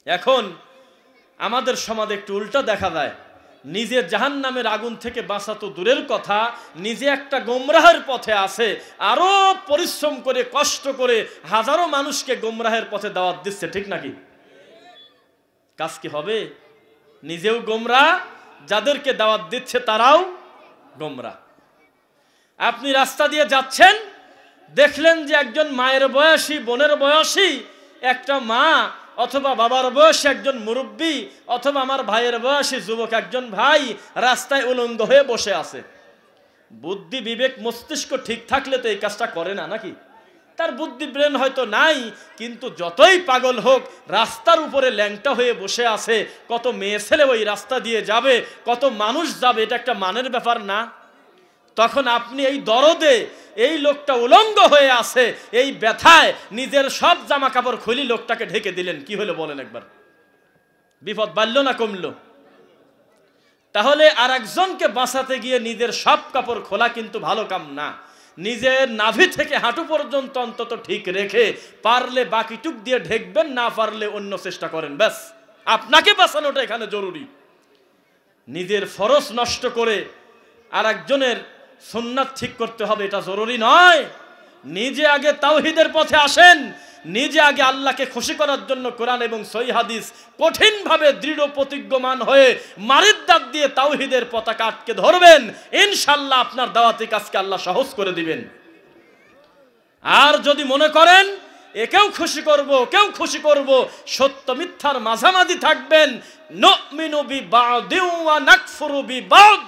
এখন আমাদের সমাজে একটু উল্টা দেখা যায়, নিজে জাহান্নামের আগুন থেকে বাঁচা তো দূরের কথা, নিজে একটা গোমরাহের পথে আছে, আরো পরিশ্রম করে কষ্ট করে হাজারো মানুষকে গোমরাহের পথে দাওয়াত দিচ্ছে, ঠিক নাকি? কাজ কি হবে? নিজেও গোমরা, যাদেরকে দাওয়াত দিচ্ছে তারাও গোমরা। আপনি রাস্তা দিয়ে যাচ্ছেন, দেখলেন যে একজন মায়ের বয়সী, বোনের বয়সী একটা মা, অথবা বাবার বয়সী একজন মুরব্বী, অথবা আমার ভাইয়ের বয়সী যুবক একজন ভাই রাস্তায় উলঙ্গ হয়ে বসে আছে। বুদ্ধি বিবেক মস্তিষ্ক ঠিক থাকলে তো এই কাজটা করে না, নাকি? তার বুদ্ধি ব্রেন হয়তো নাই, কিন্তু যতই পাগল হোক, রাস্তার উপরে ল্যাংটা হয়ে বসে আছে, কত মেয়ে ছেলে ওই রাস্তা দিয়ে যাবে, কত মানুষ যাবে, এটা একটা মানের ব্যাপার না? তখন আপনি এই দরদে, এই লোকটা উলঙ্গ হয়ে আছে, এই ব্যথায় নিজের সব জামা কাপড় খুলি লোকটাকে ঢেকে দিলেন, কি হলো বলেন একবার? বিপদ বাড়লো না কমলো? তাহলে আর একজনকে বাঁচাতে গিয়ে নিজের সব কাপড় খোলা কিন্তু ভালো কাম না। নিজের নাভি থেকে হাঁটু পর্যন্ত অন্তত ঠিক রেখে পারলে বাকিটুক দিয়ে ঢেকবেন, না পারলে অন্য চেষ্টা করেন, ব্যাস। আপনাকে বাঁচানোটা এখানে জরুরি। নিজের ফরজ নষ্ট করে আর একজনের সুন্নাত ঠিক করতে হবে, এটা জরুরি নয়। নিজে আগে তাওহীদের পথে আসেন, নিজে আগে আল্লাহকে খুশি করার জন্য কোরআন এবং সহিহ হাদিস কঠিনভাবে দৃঢ় প্রতিজ্ঞমান হয়ে মারিদ দাঁত দিয়ে তাওহীদের পতাকা আটকে ধরবেন, ইনশাআল্লাহ আপনার দাওয়াতি কাজকে আল্লাহ সহজ করে দিবেন। আর যদি মনে করেন একেও খুশি করব, কেউ খুশি করব, সত্য মিথ্যার মাঝামাঝি থাকবেন, নুমিনু বিবাদিন ওয়া নাকফুরু বিবাদ।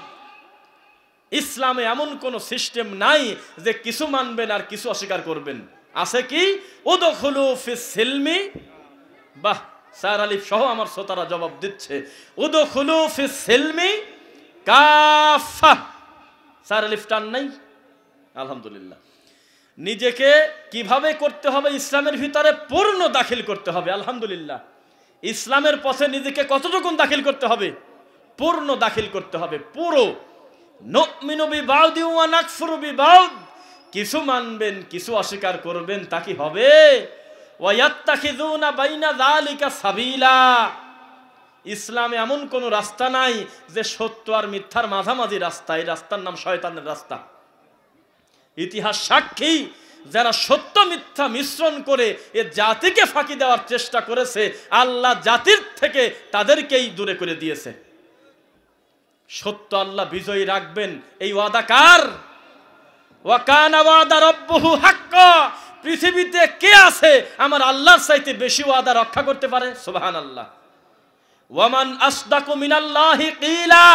ইসলামে এমন কোন সিস্টেম নাই যে কিছু মানবেন আর কিছু অস্বীকার করবেন। আছে কি? উদখুলু ফিস সিলমি, বাহ, স্যার আলিফ সহ আমার শ্রোতারা জবাব দিচ্ছে, উদখুলু ফিস সিলমি কাফা। স্যার আলিফ টান নাই, আলহামদুলিল্লাহ। নিজেকে কিভাবে করতে হবে? ইসলামের ভিতরে পূর্ণ দাখিল করতে হবে, আলহামদুলিল্লাহ। ইসলামের পথে নিজেকে কতটুকু দাখিল করতে হবে? পূর্ণ দাখিল করতে হবে, পুরো। নুমিনু বিবাদিন ওয়া নাকফুরু বিবাদ, কিছু মানবেন কিছু অস্বীকার করবেন, তা কি হবে? ওয়া ইয়াত্তাখিযুনা বাইনা যালিকা সাবিলা, ইসলামে এমন কোন রাস্তা নাই যে সত্য আর মিথ্যার মাঝামাঝি রাস্তা। এই রাস্তার নাম শয়তানের রাস্তা। ইতিহাস সাক্ষী, যারা সত্য মিথ্যা মিশ্রণ করে এ জাতিকে ফাঁকি দেওয়ার চেষ্টা করেছে, আল্লাহ জাতির থেকে তাদেরকেই দূরে করে দিয়েছে। সত্য আল্লাহ বিজয়ী রাখবেন, এই ওয়াদা কার? ওয়া কানা ওয়াদা রাব্বুহু হাক্কা। পৃথিবীতে কে আছে আমার আল্লাহর চাইতে বেশি ওয়াদা রক্ষা করতে পারে? সুবহানাল্লাহ। ওয়া মান আসদাকু মিনাল্লাহি কিলা,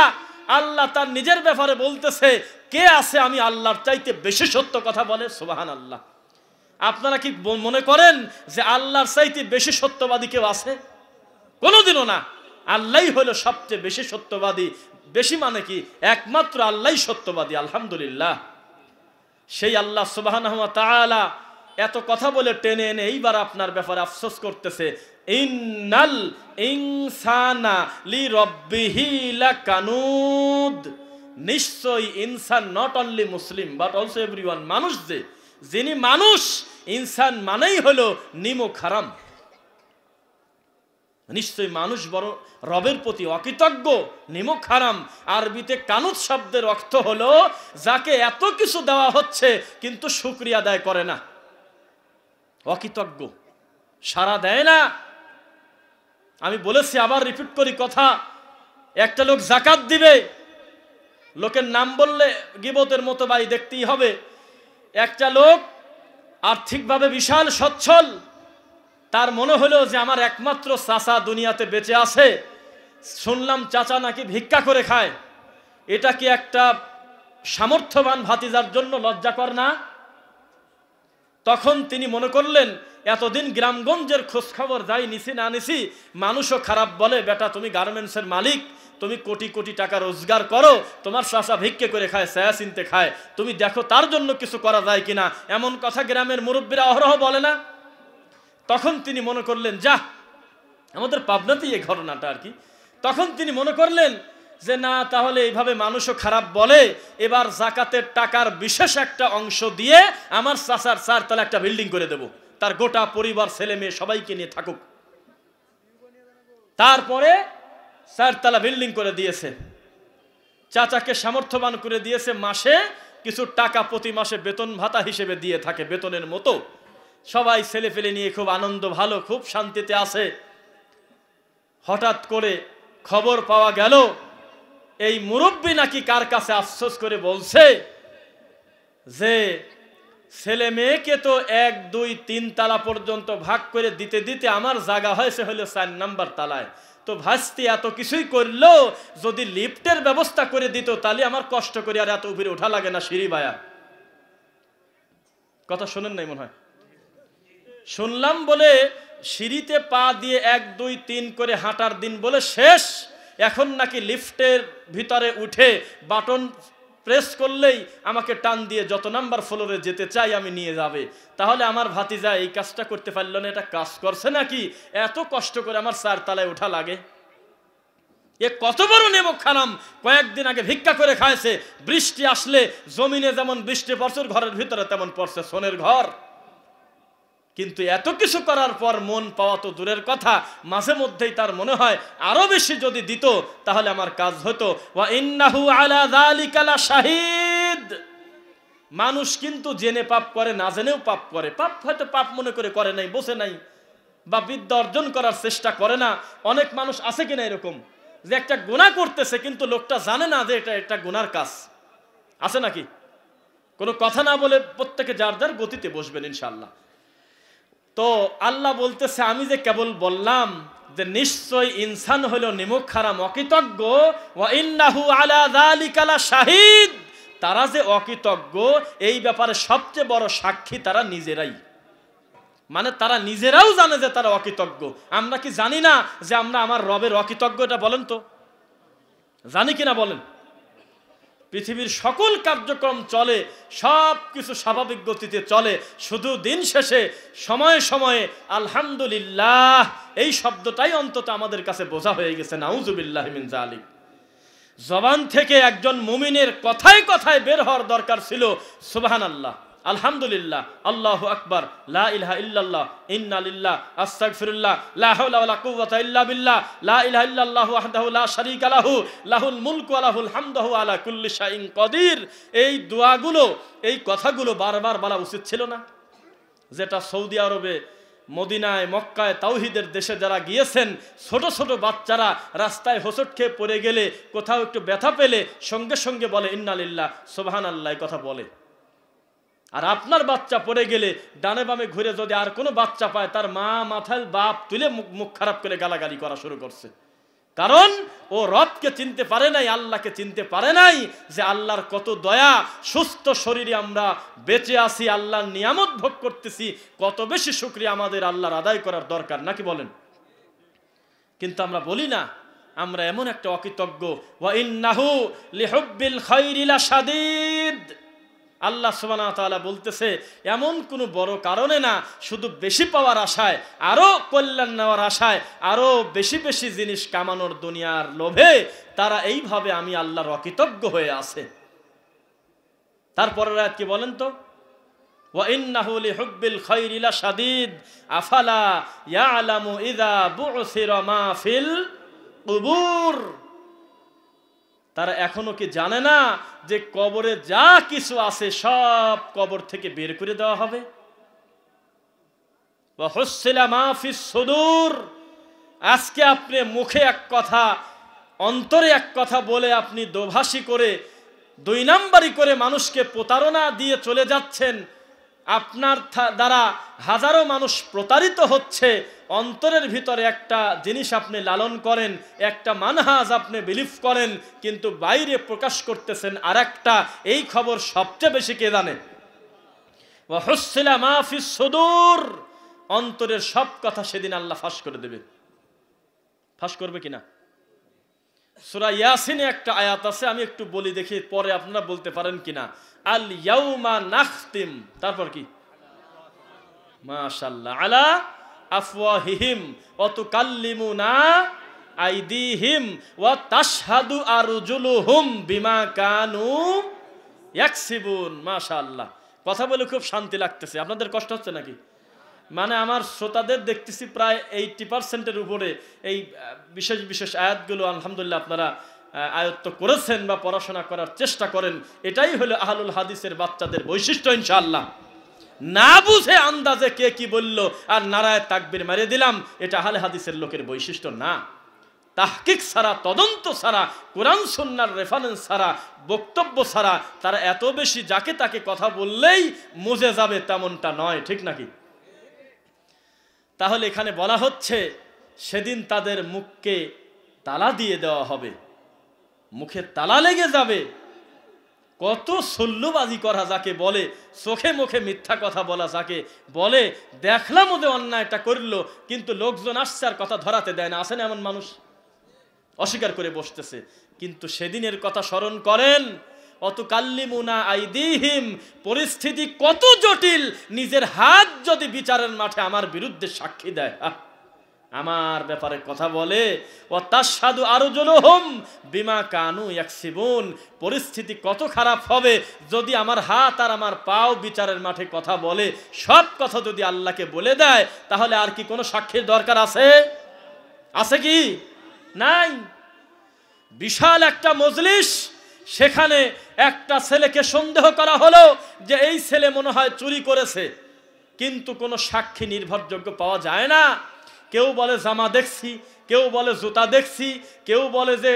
আল্লাহ তার নিজের ব্যাপারে বলতেছে, কে আছে আমি আল্লাহর চাইতে বেশি সত্য কথা বলে? সুবহানাল্লাহ। আপনারা কি মনে করেন যে আল্লাহর চাইতে বেশি সত্যবাদী কেউ আছে? কোনোদিনও না। আল্লাহই হলো সবচেয়ে বেশি সত্যবাদী। বেশি মানে কি? একমাত্র আল্লাহই সত্যবাদী, আলহামদুলিল্লাহ। সেই আল্লাহ সুবহানাহু ওয়া তাআলা এত কথা বলে টেনে এনে এইবার আপনার ব্যাপারে আফসোস করতেছে, ইন্নাল ইনসানা লিরাব্বিহি লাকানুদ। নিশ্চয়ই ইনসান, not only Muslim but also everyone, মানুষ যিনি মানুষ, ইনসান মানেই হলো নিমক হারাম। নিশ্চয়ই মানুষ বড় রবের প্রতি অকৃতজ্ঞ, নিমক হারাম। আরবিতে কানুত শব্দের অর্থ হলো যাকে এত কিছু দেওয়া হচ্ছে কিন্তু শুকরিয়া আদায় করে না, অকৃতজ্ঞ, সাড়া দেয় না। আমি বলেছি, আবার রিপিট করি কথা, একটা লোক যাকাত দিবে, লোকের নাম বললে গীবতের মতো ভাই দেখতেই হবে। একটা লোক আর্থিকভাবে বিশাল সচ্ছল, তার মনে হলো যে আমার একমাত্র চাচা দুনিয়াতে বেঁচে আছে, শুনলাম চাচা নাকি ভিক্ষা করে খায়। এটা কি একটা সামর্থ্যবান ভাতিজার জন্য লজ্জাকর না? তখন তিনি মনে করলেন, এতদিন গ্রামগঞ্জের খোঁজখবর যাই নিছি না নিছি, মানুষও খারাপ বলে, বেটা তুমি গার্মেন্টসের মালিক, তুমি কোটি কোটি টাকা রোজগার করো, তোমার চাচা ভিক্ষে করে খায়, ছায়া চিনতে খায়, তুমি দেখো তার জন্য কিছু করা যায় কিনা। এমন কথা গ্রামের মুরব্বীরা অহরহ বলে না? তখন তিনি মনে করলেন, যা, আমাদের পাবনাতেই এই ঘটনাটা আর কি। তখন তিনি মনে করলেন যে না, তাহলে এইভাবে মানুষও খারাপ বলে, এবার যাকাতের টাকার বিশেষ একটা অংশ দিয়ে আমার চাচার 4 তলা একটা বিল্ডিং করে দেব, তার গোটা পরিবার ছেলে মেয়ে সবাইকে নিয়ে থাকুক। তারপরে 4 তলা বিল্ডিং করে দিয়েছে, চাচাকে সামর্থ্যবান করে দিয়েছে, মাসে কিছু টাকা প্রতি মাসে বেতন ভাতা হিসেবে দিয়ে থাকে, বেতনের মতো। সবাই ছেলে ফেলে নিয়ে খুব আনন্দ, ভালো, খুব শান্তিতে আছে। হঠাৎ করে খবর পাওয়া গেল এই মুরব্বী নাকি কার কাছে আফসোস করে বলছে যে ছেলে মেয়েকে তো 1, 2, 3 তালা পর্যন্ত ভাগ করে দিতে দিতে আমার জায়গা হয়েছে হলো 4 নাম্বার তালায়। তো ভাস্তি এত কিছুই করলো, যদি লিফটের ব্যবস্থা করে দিত তাহলে আমার কষ্ট করে আর এত উপরে ওঠা লাগে না, সিঁড়ি বায়া। কথা শোনেন নাই মনে হয়? শুনলাম বলে সিঁড়িতে পা দিয়ে 1, 2, 3 করে হাঁটার দিন বলে শেষ। এখন নাকি লিফটের ভিতরে উঠে বাটন প্রেস করলেই আমাকে টান দিয়ে যত নাম্বার ফ্লোরে যেতে চাই আমি নিয়ে যাবে। তাহলে আমার ভাতিজা এই কাজটা করতে পারল না, এটা কাজ করছে নাকি? এত কষ্ট করে আমার 4 তলায় ওঠা লাগে। এ কত বড় নেমক খারাম! কয়েকদিন আগে ভিক্ষা করে খাইছে। বৃষ্টি আসলে জমিনে যেমন বৃষ্টি পড়ছে, ঘরের ভিতরে তেমন পড়ছে, সোনের ঘর। কিন্তু এত কিছু করার পর মন পাওয়া তো দূরের কথা, মাঝে মধ্যেই তার মনে হয় আরো বেশি যদি দিত তাহলে আমার কাজ হতো। ওয়া ইন্নাহু আলা যালিকা লাশাহিদ। মানুষ কিন্তু জেনে পাপ করে, না জেনেও পাপ করে। পাপ হয়তো পাপ মনে করে নাই, বসে নাই, বা বিদ্যা অর্জন করার চেষ্টা করে না। অনেক মানুষ আছে কিনা এরকম যে একটা গুনাহ করতেছে কিন্তু লোকটা জানে না যে এটা একটা গুনার কাজ? আছে নাকি? কোনো কথা না বলে প্রত্যেকে যার যার গতিতে বসবেন ইনশাআল্লাহ। তো আল্লাহ বলতেছে, আমি যে কেবল বললাম যে নিশ্চয় ইনসান হলো নিমক হারাম, অকৃতজ্ঞ। ওয়া ইন্নাহু আলা যালিকা লাশাহিদ। তারা যে অকৃতজ্ঞ এই ব্যাপারে সবচেয়ে বড় সাক্ষী তারা নিজেরাই। মানে তারা নিজেরাও জানে যে তারা অকৃতজ্ঞ। আমরা কি জানি না যে আমরা আমার রবের অকৃতজ্ঞ? এটা বলেন তো, জানি কিনা বলেন? পৃথিবীর সকল কার্যক্রম চলে, সব কিছু স্বাভাবিক গতিতে চলে, শুধু দিন শেষে সময়ে সময়ে আলহামদুলিল্লাহ এই শব্দটাই অন্তত আমাদের কাছে বোঝা হয়ে গেছে। নাউজুবিল্লাহি মিন যালিক। জবান থেকে একজন মুমিনের কথায় কথায় বের হওয়ার দরকার ছিল সুবহানাল্লাহ, আলহামদুলিল্লাহ, আল্লাহু আকবার, লা ইলাহা ইল্লাল্লাহ, ইন্না লিল্লাহ, আস্তাগফিরুল্লাহ, লা হাওলা ওয়ালা কুওয়াতা ইল্লা বিল্লাহ, লা ইলাহা ইল্লাল্লাহু ওয়াহদাহু লা শারীকা লাহু, লাহুল মুলকু ওয়া লাহুল হামদু ওয়া আলা কুল্লি শাইইন কাদির। এই দোয়াগুলো, এই কথাগুলো বারবার বলা উচিত ছিল না? যেটা সৌদি আরবে, মদিনায়, মক্কায়, তাওহীদের দেশে যারা গিয়েছেন, ছোট ছোট বাচ্চারা রাস্তায় হোঁচট খেয়ে পড়ে গেলে, কোথাও একটু ব্যথা পেলে সঙ্গে সঙ্গে বলে ইন্না লিল্লাহ, সুবহানাল্লাহ কথা বলে। আর আপনার বাচ্চা পড়ে গেলে ডানে বামে ঘুরে যদি আর কোনো বাচ্চা পায়, তার মা মাথায় বাপ তুলে মুখ খারাপ করে গালাগালি করা শুরু করছে। কারণ ও রবকে চিনতে পারে নাই, আল্লাহকে চিনতে পারে নাই যে আল্লাহর কত দয়া, সুস্থ শরীরে আমরা বেঁচে আছি, আল্লাহর নিয়ামত ভোগ করতেছি, কত বেশি শুকরিয়া আমাদের আল্লাহর আদায় করার দরকার, নাকি বলেন? কিন্তু আমরা বলি না, আমরা এমন একটা অকৃতজ্ঞ। ওয়া ইন্নাহু লিহুব্বিল খায়রি লাশাদীদ। আল্লাহ সুবহানাহু ওয়া তাআলা বলতেছে এমন কোনো বড় কারণে না, শুধু বেশি পাওয়ার আশায়, আরো কল্যাণ নেওয়ার আশায়, আরো বেশি বেশি জিনিস কামানোর দুনিয়ার লোভে তারা এইভাবে আমি আল্লাহর অকৃতজ্ঞ হয়ে আছে। তারপরের আয়াত কি বলেন তো? ওয়া ইন্নাহু লিহুব্বিল খায়রি লাশাদীদ আফালা ইয়ালামু ইযা বু'সিরা মা ফিল কুবুর। তারা এখনো কি জানে না যে কবরে যা কিছু আছে সব কবর থেকে বের করে দেওয়া হবে? ওয়া হুসিলা মা ফিস সুদূর। আজকে আপনি মুখে এক কথা, অন্তরে এক কথা বলে আপনি দোভাষী করে, 2 নাম্বারি করে মানুষকে প্রতারণা দিয়ে চলে যাচ্ছেন। আপনার দ্বারা হাজারো মানুষ প্রতারিত হচ্ছে। অন্তরের ভিতরে একটা জিনিস আপনি লালন করেন, একটা মানহাজ আপনি বিলিভ করেন, কিন্তু বাইরে প্রকাশ করতেছেন আরেকটা। এই খবর সবচেয়ে বেশি কে জানে? ওয়া হুসিলা মা ফিস সুদূর। অন্তরের সব কথা সেদিন আল্লাহ ফাঁস করে দেবে। ফাঁস করবে কিনা? সূরা ইয়াসিনে একটা আয়াত আছে, আমি একটু বলি দেখি, পরে আপনারা বলতে পারেন কিনা। আল ইয়াউমা নাখতিম, তারপর কি? মাশাআল্লাহ, আলা আফওয়াহিহিম ওয়া তুকাল্লিমুনা আইদিহিম ওয়া তাশহাদু আরজুলুহুম বিমা কানু ইয়াকসিবুন। মাশাআল্লাহ, কথা বলে খুব শান্তি লাগতেছে। আপনাদের কষ্ট হচ্ছে নাকি? মানে আমার শ্রোতাদের দেখতেছি প্রায় 80%-এর উপরে এই বিশেষ বিশেষ আয়াতগুলো আলহামদুলিল্লাহ আপনারা আয়ত্ত করেছেন বা পড়াশোনা করার চেষ্টা করেন। এটাই হলো আহলুল হাদিসের বাচ্চাদের বৈশিষ্ট্য ইনশাআল্লাহ। না বুঝে আন্দাজে কে কি বলল আর নারায়ে তাকবীর মেরে দিলাম, এটা আহলে হাদিসের লোকের বৈশিষ্ট্য না। তাহকিক ছাড়া, তদন্ত ছাড়া, কোরআন সুন্নাহর রেফারেন্স ছাড়া, বক্তব্য ছাড়া তারা এত বেশি যাকে তাকে কথা বললেই মুজে যাবে তেমনটা নয়, ঠিক নাকি? তাহলে এখানে বলা হচ্ছে সেদিন তাদের মুখকে তালা দিয়ে দেওয়া হবে, মুখে তালা লেগে যাবে। কত সল্লুবাজি করা যাকে বলে, চোখে মুখে মিথ্যা কথা বলা যাকে বলে, দেখলাম ওদের অন্যায়টা করলো কিন্তু লোকজন আসছে আর কথা ধরাতে দেয় না। আসে না এমন মানুষ? অস্বীকার করে বসতেছে। কিন্তু সেদিনের কথা স্মরণ করেন, অতুকাল্লিমুনা আইদিহিম, পরিস্থিতি কত জটিল। নিজের হাত যদি বিচারের মাঠে আমার বিরুদ্ধে সাক্ষী দেয়, আমার ব্যাপারে কথা বলে, ওয়াতাশহাদু আরজুলুহুম বিমা কানু ইয়াকসিবুন, পরিস্থিতি কত খারাপ হবে যদি আমার হাত আর আমার পাও বিচারের মাঠে কথা বলে। সব কথা যদি আল্লাহকে বলে দেয় তাহলে আর কি কোনো সাক্ষীর দরকার আছে? আছে কি? নাই। বিশাল একটা মজলিস, সেখানে একটা ছেলেকে সন্দেহ করা হলো যে এই ছেলে মনে হয় চুরি করেছে, কিন্তু কোনো সাক্ষী নির্ভরযোগ্য পাওয়া যায় না। কেউ বলে জামা দেখছি, কেউ বলে জুতা দেখছি, কেউ বলে যে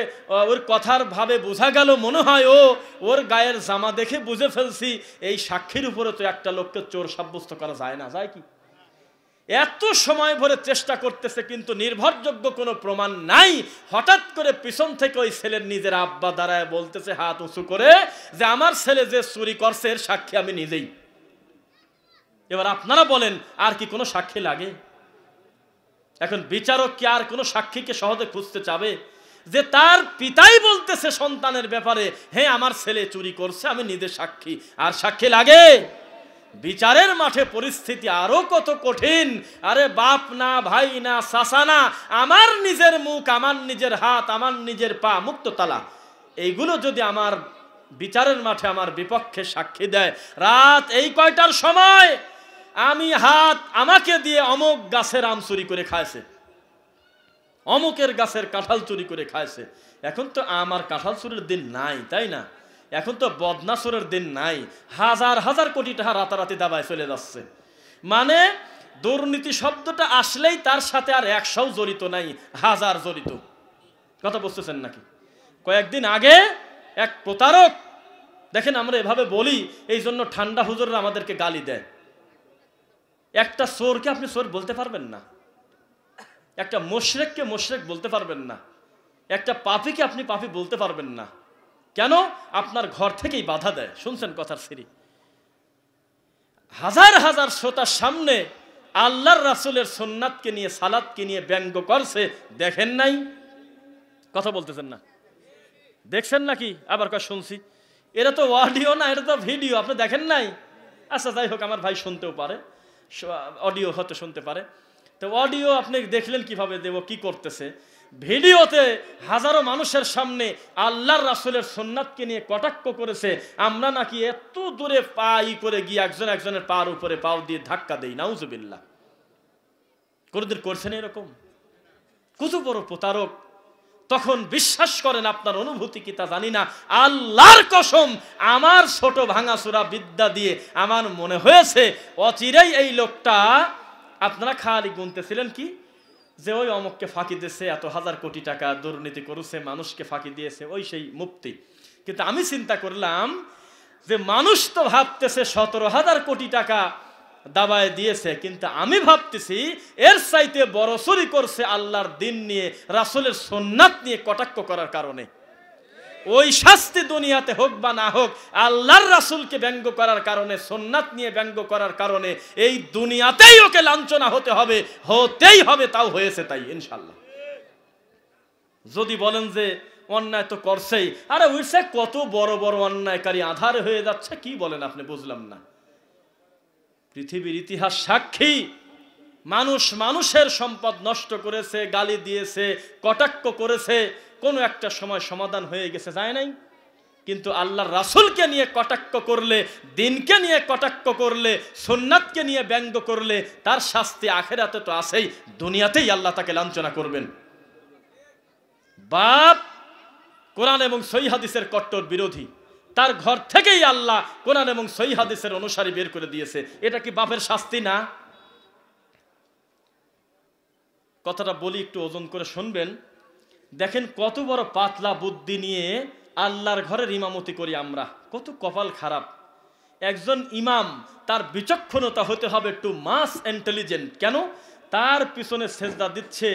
ওর কথার ভাবে বোঝা গেল মনে হয় ওর গায়ের জামা দেখে বুঝে ফেলছি। এই সাক্ষীর উপরে তো একটা লোককে চোর সাব্যস্ত করা যায় না, যায় কি? এত সময় ভরে চেষ্টা করতেছে কিন্তু নির্ভরযোগ্য কোনো প্রমাণ নাই। হঠাৎ করে পিছন থেকে ওই ছেলের নিজের আব্বা দাঁড়ায় বলতেছে হাত উঁচু করে যে আমার ছেলে যে চুরি করছে এর সাক্ষী আমি নিজেই। এবার আপনারা বলেন আর কি কোনো সাক্ষী লাগে? এখন বিচারক কি আর কোনো সাক্ষীকে সহজে খুঁজতে চাবে? যে তার পিতাই বলতেছে সন্তানের ব্যাপারে, হ্যাঁ আমার ছেলে চুরি করছে, আমি নিজে সাক্ষী, আর সাক্ষী লাগে? বিচারের মাঠে পরিস্থিতি আরো কত কঠিন। আরে বাপ না, ভাই না, চাচা না, আমার নিজের মুখ, আমার নিজের হাত, আমার নিজের পা মুক্ত তালা, এইগুলো যদি আমার বিচারের মাঠে আমার বিপক্ষে সাক্ষী দেয়, রাত এই কয়টার সময় আমি হাত আমাকে দিয়ে অমুক গাছের আম চুরি করে খাইছে, অমুকের গাছের কাঁঠাল চুরি করে খাইছে। এখন তো আমার কাঁঠাল চুরির দিন নাই, তাই না? এখন তো বদনা চোরের দিন নাই। হাজার হাজার কোটি টাকা রাতারাতি দাবায় চলে যাচ্ছে। মানে দুর্নীতি শব্দটা আসলেই তার সাথে আর 100 জড়িত নাই, হাজার জড়িত। কথা বুঝতেছেন নাকি? কয়েকদিন আগে এক প্রতারক, দেখেন আমরা এভাবে বলি এই জন্য ঠান্ডা হুজুররা আমাদেরকে গালি দেয়। একটা চোরকে আপনি চোর বলতে পারবেন না, একটা মুশরিককে মুশরিক বলতে পারবেন না, একটা পাপীকে আপনি পাপী বলতে পারবেন না। কেন? আপনার ঘর থেকেই বাধা দেয়। শুনছেন কথার সিরি? হাজার হাজার শ্রোতার সামনে আল্লাহর রাসূলের সুন্নাতকে নিয়ে, সালাতকে নিয়ে ব্যঙ্গ করছে, দেখেন নাই? কথা বলতেছেন না? দেখছেন নাকি? আবার কয় শুনছি। এটা তো অডিও না, এটা তো ভিডিও, আপনি দেখেন নাই? আচ্ছা যাই হোক, আমার ভাই শুনতেও পারে, অডিও হয়তো শুনতে পারে। তো অডিও আপনি দেখলেন কিভাবে দেব, কি করতেছে? ভিডিওতে হাজারো মানুষের সামনে আল্লাহর রাসূলের সুন্নাতকে নিয়ে কটাক্ষ করেছে। আমরা নাকি এত দূরে পাই করে গিয়ে একজন একজনের পার উপরে পাও দিয়ে ধাক্কা দেই, নাউজুবিল্লাহ। কোনদিন করছেন এরকম? কত বড় প্রতারক! তখন বিশ্বাস করেন, আপনার অনুভূতি কি তা জানি না, আল্লাহর কসম আমার ছোট ভাঙাচোরা বিদ্যা দিয়ে আমার মনে হয়েছে অচিরেই এই লোকটা, আপনারা খালি গুনতেছিলেন কি যে ওই অমুককে ফাঁকি দিয়েছে, এত হাজার কোটি টাকা দুর্নীতি করেছে, মানুষকে ফাঁকি দিয়েছে, ওই সেই মুফতি। কিন্তু আমি চিন্তা করলাম যে মানুষ তো ভাবতেছে 17,000 কোটি টাকা দাবায় দিয়েছে, কিন্তু আমি ভাবতেছি এর চাইতে বড় চুরি করছে আল্লাহর দিন নিয়ে, রাসূলের সুন্নাত নিয়ে কটাক্ষ করার কারণে। ওই শাস্তি দুনিয়াতে হোক বা না হোক, আল্লাহর রাসূলকে ব্যঙ্গ করার কারণে, সুন্নাত নিয়ে ব্যঙ্গ করার কারণে এই দুনিয়াতেই ওকে লাঞ্ছনা হতে হবে, হতেই হবে। তাও হয়েছে তাই ইনশাআল্লাহ। যদি বলেন যে অন্যায় তো করছেই, আরে উইসে কত বড় বড় অন্যায়কারী আধার হয়ে যাচ্ছে, কি বলেন আপনি? বুঝলাম না। পৃথিবীর ইতিহাস সাক্ষী, মানুষ মানুষের সম্পদ নষ্ট করেছে, গালি দিয়েছে, কটাক্ষ করেছে, কোনো একটা সময় সমাধান হয়ে গেছে, যায় নাই? কিন্তু আল্লাহর রাসূলকে নিয়ে কটাক্ষ করলে, দিনকে নিয়ে কটাক্ষ করলে, সুন্নাতকে নিয়ে ব্যঙ্গ করলে তার শাস্তি আখিরাতে তো আছেই, দুনিয়াতেই আল্লাহ তাকে লাঞ্ছনা করবেন। বাপ কোরআন এবং সহিহ হাদিসের কট্টর বিরোধী, তার ঘর থেকেই আল্লাহ কোরআন এবং সহিহ হাদিসের অনুসারী বের করে দিয়েছে। এটা কি বাপের শাস্তি না? কথাটা বলি, একটু ওজন করে শুনবেন। দেখেন কত বড় পাতলা বুদ্ধি নিয়ে আল্লাহর ঘরের ইমামতি করি আমরা, কত কপাল খারাপ। একজন ইমাম, তার বিচক্ষণতা হতে হবে টু মাস ইন্টেলিজেন্ট। কেন? তার পিছনে সেজদা দিচ্ছে,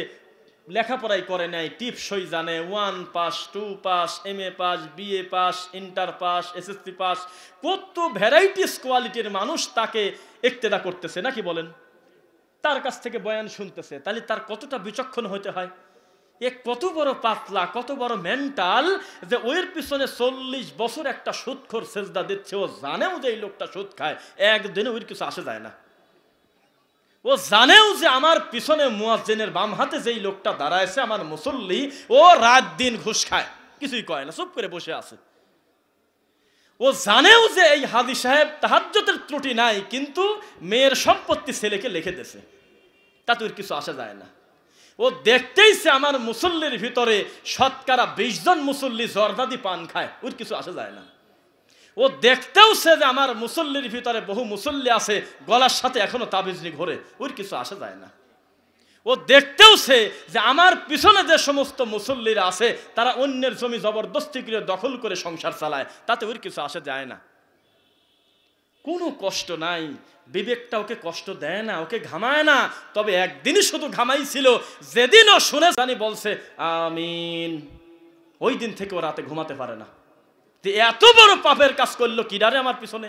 লেখাপড়াই করে নাই, টিপসই জানে, 1 pass, 2 pass, MA pass, BA pass, inter pass, SSC pass, কত ভ্যারাইটিস কোয়ালিটির মানুষ তাকে ইক্তেদা করতেছে, নাকি বলেন? তার কাছ থেকে বয়ান শুনতেছে, তাহলে তার কতটা বিচক্ষণ হতে হয়। এ কত বড় পাতলা, কত বড় মেন্টাল যে ওর পিছনে 40 বছর একটা সুদখোর সেজদা দিচ্ছে। ও জানেও যে এই লোকটা সুদ খায়, একদিনে ওর কিছু আসে যায় না। ও জানেও যে আমার পিছনে মুয়াজ্জিনের বাম হাতে যেই লোকটা দাঁড়ায়ছে, আমার মুসল্লি, ও রাত দিন ঘুষ খায়, কিছুই কয় না, চুপ করে বসে আছে। ও জানেও যে এই হাজী সাহেব তাহাজ্জুদের ত্রুটি নাই, কিন্তু মেয়ের সম্পত্তি ছেলেকে লিখে দিয়েছে, তাতে ওর কিছু আসে যায় না। ও দেখতেইছে আমার মুসল্লির ভিতরে শতকরা 20 জন মুসল্লি জর্দাদি পান খায়, ওর কিছু আসে যায় না। ও দেখতেওছে যে আমার মুসল্লির ভিতরে বহু মুসল্লি আছে গলার সাথে এখনো তাবিজনি ঘোরে, ওর কিছু আসে যায় না। ও দেখতেওছে যে আমার পিছনে যে সমস্ত মুসল্লিরা আছে তারা অন্যের জমি জবরদস্তি করে দখল করে সংসার চালায়, তাতে ওর কিছু আসে যায় না। কোনো কষ্ট নাই, বিবেকটা ওকে কষ্ট দেয় না, ওকে ঘামায় না। তবে একদিনই শুধু ঘামাইছিল, যেদিনও শুনে জানি বলছে আমিন, ওই দিন থেকে ও রাতে ঘুমাতে পারে না। এত বড় পাপের কাজ করলো কি ডারে আমার পিছনে।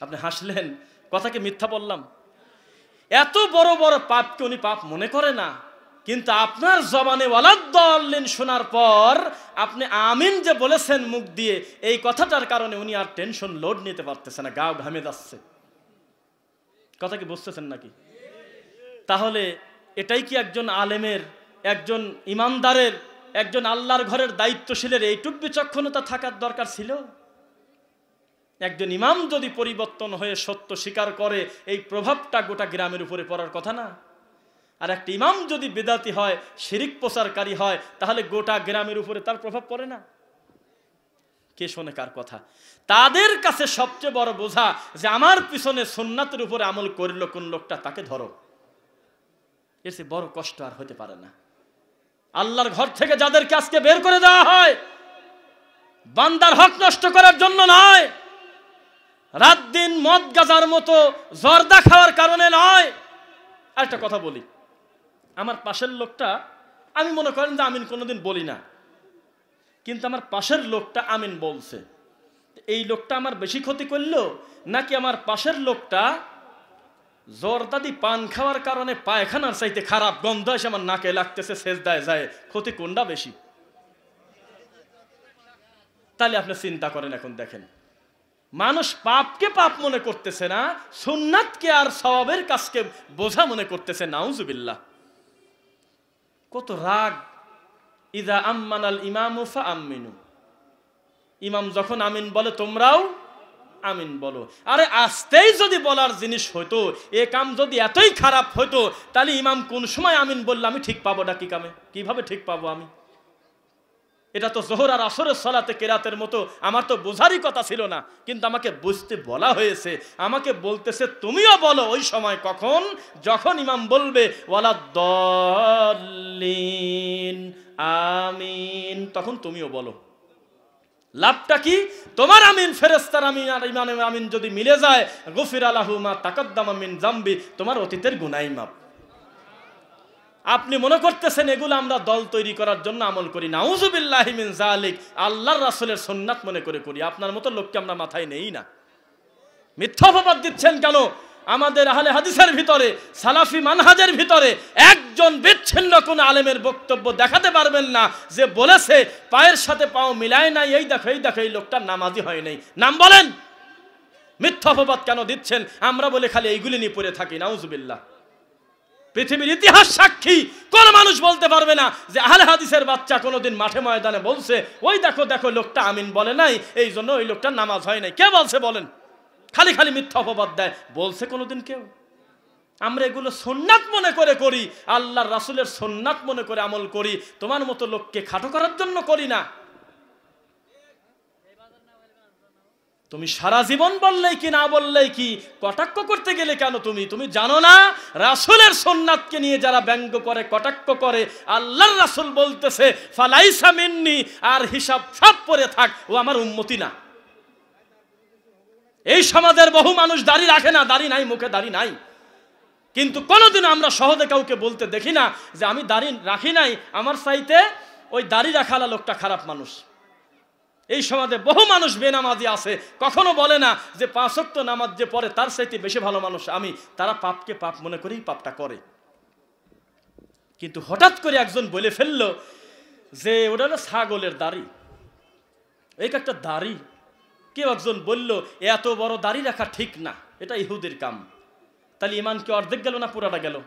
আপনি হাসলেন, কথা কি মিথ্যা বললাম? এত বড় বড় পাপকে উনি পাপ মনে করে না, কিন্তু আপনার জবানে ওয়ালাদ্দাল্লিন শোনার পর আপনি আমিন যে বলেছেন মুখ দিয়ে, এই কথাটার কারণে উনি আর টেনশন লোড নিতে পারতেছে না, গাও ঘামে যাচ্ছে। কথা কি বুঝতেছেন নাকি? তাহলে এটাই কি একজন আলেমের, একজন ইমানদারের, একজন আল্লাহর ঘরের দায়িত্বশীলের এইটুক বিচক্ষণতা থাকার দরকার ছিল? একজন ইমাম যদি পরিবর্তন হয়ে সত্য স্বীকার করে, এই প্রভাবটা গোটা গ্রামের উপরে পড়ার কথা না? আর একটা ইমাম যদি বিদাতি হয়, শিরিক প্রচারকারী হয়, তাহলে গোটা গ্রামের উপরে তার প্রভাব পড়ে না? কে শোনে কার কথা? তাদের কাছে সবচেয়ে বড় বোঝা যে আমার পিছনে সুন্নাতের উপরে আমল করল কোন লোকটা, তাকে ধরো। এর চেয়ে বড় কষ্ট আর হতে পারে না। আল্লাহর ঘর থেকে যাদেরকে আজকে বের করে দেওয়া হয়, বান্দার হক নষ্ট করার জন্য নয়, রাত দিন মদ গাজার মতো জর্দা খাওয়ার কারণে নয়। আরেকটা কথা বলি, আমার পাশের লোকটা, আমি মনে করেন যে আমিন কোনোদিন বলি না, কিন্তু আমার পাশের লোকটা আমিন বলছে। এই লোকটা আমার বেশি ক্ষতি করলো, নাকি আমার পাশের লোকটা জর্দাদি পান খাওয়ার কারণে পায়খানার চাইতে খারাপ গন্ধ এসে আমার নাকে লাগতেছে, সেজদায় যায়, ক্ষতি কোনটা বেশি? তাহলে আপনি চিন্তা করেন। এখন দেখেন, মানুষ পাপকে পাপ মনে করতেছে না, সুন্নাতকে আর সওয়াবের কাজকে বোঝা মনে করতেছে। নাউজুবিল্লাহ। কত রাগ। ইদা আম্মানাল ইমামু ফাআমিনু, ইমাম যখন আমিন বলে তোমরাও আমিন বলো। আরে আস্তেই যদি বলার জিনিস হইতো, এ কাম যদি এতই খারাপ হইতো, তাহলে ইমাম কোন সময় আমিন বললে আমি ঠিক পাবোটা কি কামে? কিভাবে ঠিক পাবো আমি? এটা তো যোহর আর আসরের সালাতে কেরাতের মতো, আমার তো বোঝারই কথা ছিল না, কিন্তু আমাকে বুঝতে বলা হয়েছে। আমাকে বলতেছে তুমিও বলো ওই সময় কখন, যখন ইমাম বলবে ওয়ালাদ্দাল্লিন আমিন, তখন তুমিও বলো। লাভটা কি? তোমার আমিন ফেরেশতার আমিন আর ইমামের আমিন যদি মিলে যায়, গফিরা লাহু মা তাকাদ্দামা মিন যামবি, তোমার অতীতের গুনাহ মাফ। আপনি মনে করতেছেন এগুলো আমরা দল তৈরি করার জন্য আমল করি? নাউজুবিল্লাহি মিন যালিক। আল্লাহর রাসূলের সুন্নাত মনে করে করি। আপনার মতো লোককে আমরা মাথায় নেই না। মিথ্যা অপবাদ দিচ্ছেন কেন? আমাদের আহলে হাদিসের ভিতরে, সালাফি মানহাজের ভিতরে একজন বিচ্ছিন্ন কোন আলেমের বক্তব্য দেখাতে পারবেন না যে বলেছে পায়ের সাথে পাও মিলায় নাই, এই দেখো এই লোকটা নামাজি হয় নাই। নাম বলেন। মিথ্যা অপবাদ কেন দিচ্ছেন? আমরা বলে খালি এইগুলি নিয়ে পড়ে থাকি। নাউজুবিল্লাহ। পৃথিবীর ইতিহাস সাক্ষী, কোন মানুষ বলতে পারবে না যে আহলে হাদিসের বাচ্চা কোনোদিন মাঠে ময়দানে বলছে ওই দেখো দেখো লোকটা আমিন বলে নাই, এই জন্য ওই লোকটার নামাজ হয় নাই। কে বলছে বলেন? খালি খালি মিথ্যা অপবাদ দেয়। বলছে কোনোদিন কেউ? আমরা এগুলো সুন্নাত মনে করে করি, আল্লাহর রাসূলের সুন্নাত মনে করে আমল করি, তোমার মতো লোককে খাটো করার জন্য করি না। তুমি সারা জীবন বললেই কি না বললেই কি, কটাক্ষ করতে গেলে কেন? তুমি জানো না রাসূলের সুন্নাতকে নিয়ে যারা ব্যঙ্গ করে কটাক্ষ করে, আল্লাহর রাসূল বলতেছে ফালাইসা মিন্নি, আর হিসাব সব পরে থাক, ও আমার উম্মতি না। এই সমাজের বহু মানুষ দাড়ি রাখে না, দাড়ি নাই, মুখে দাড়ি নাই, কিন্তু কোনোদিন আমরা সহজে কাউকে বলতে দেখি না যে আমি দাড়ি রাখি নাই, আমার চাইতে ওই দাড়ি রাখালা লোকটা খারাপ মানুষ। এই সমাজে বহু মানুষ বেনামাজি আছে, কখনো বলে না যে 5 ওয়াক্ত নামাজ যে পড়ে তার চাইতে বেশি ভালো মানুষ আমি। তারা পাপকে পাপ মনে করেই পাপটা করে। কিন্তু হঠাৎ করে একজন বলে ফেললো যে ওটা হলো ছাগলের দাড়ি, এই একটা দাড়ি। কেউ একজন বলল এত বড় দাড়ি রাখা ঠিক না, এটা ইহুদির কাম। তাহলে ইমান কি অর্ধেক গেল না পুরাটা গেল?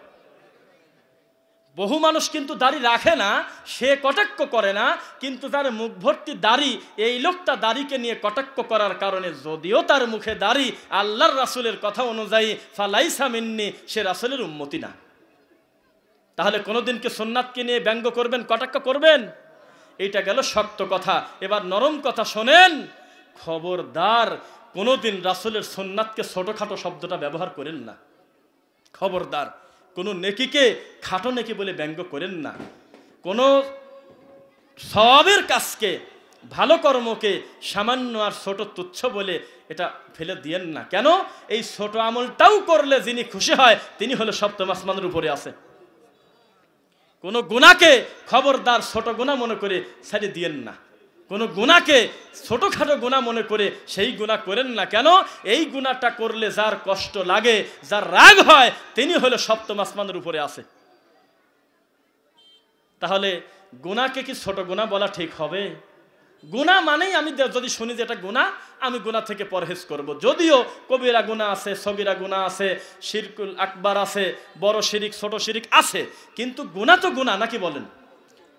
বহু মানুষ কিন্তু দাড়ি রাখে না, সে কটাক্ষ করে না, কিন্তু তার মুখ ভর্তি দাড়ি, এই লোকটা দাড়িকে নিয়ে কটাক্ষ করার কারণে যদিও তার মুখে দাড়ি, আল্লাহর রাসূলের কথা অনুযায়ী ফালাইসা মিন্নি, সে রাসূলের উম্মতি না। তাহলে কোনোদিনকে সুন্নাতকে নিয়ে ব্যঙ্গ করবেন, কটাক্ষ করবেন? এইটা গেল শক্ত কথা। এবার নরম কথা শোনেন, খবরদার কোনোদিন রাসূলের সুন্নাতকে ছোটখাটো শব্দটা ব্যবহার করেন না। খবরদার কোনো নেকিকে খাটো নেকি বলে ব্যঙ্গ করেন না। কোনো সওয়াবের কাজকে, ভালো কর্মকে সামান্য আর ছোট তুচ্ছ বলে এটা ফেলে দিয়েন না। কেন? এই ছোট আমলটাও করলে যিনি খুশি হয় তিনি হলো সপ্তম আসমানের উপরে আছে। কোনো গুনাহকে খবরদার ছোট গুনাহ মনে করে ছেড়ে দিয়েন না। কোনো গুনাহকে ছোটখাটো গুনাহ মনে করে সেই গুনাহ করেন না। কেন? এই গুনাহটা করলে যার কষ্ট লাগে, যার রাগ হয়, তিনি হলো সপ্তম আসমানের উপরে আছে। তাহলে গুনাহকে কি ছোট গুনাহ বলা ঠিক হবে? গুনাহ মানেই আমি যদি শুনি যে এটা গুনাহ, আমি গুনাহ থেকে পরহেজ করব। যদিও কবিরা গুনাহ আছে, সগীরা গুনাহ আছে, শিরকুল আকবার আছে, বড় শিরিক ছোট শিরিক আছে, কিন্তু গুনাহ তো গুনাহ, নাকি বলেন?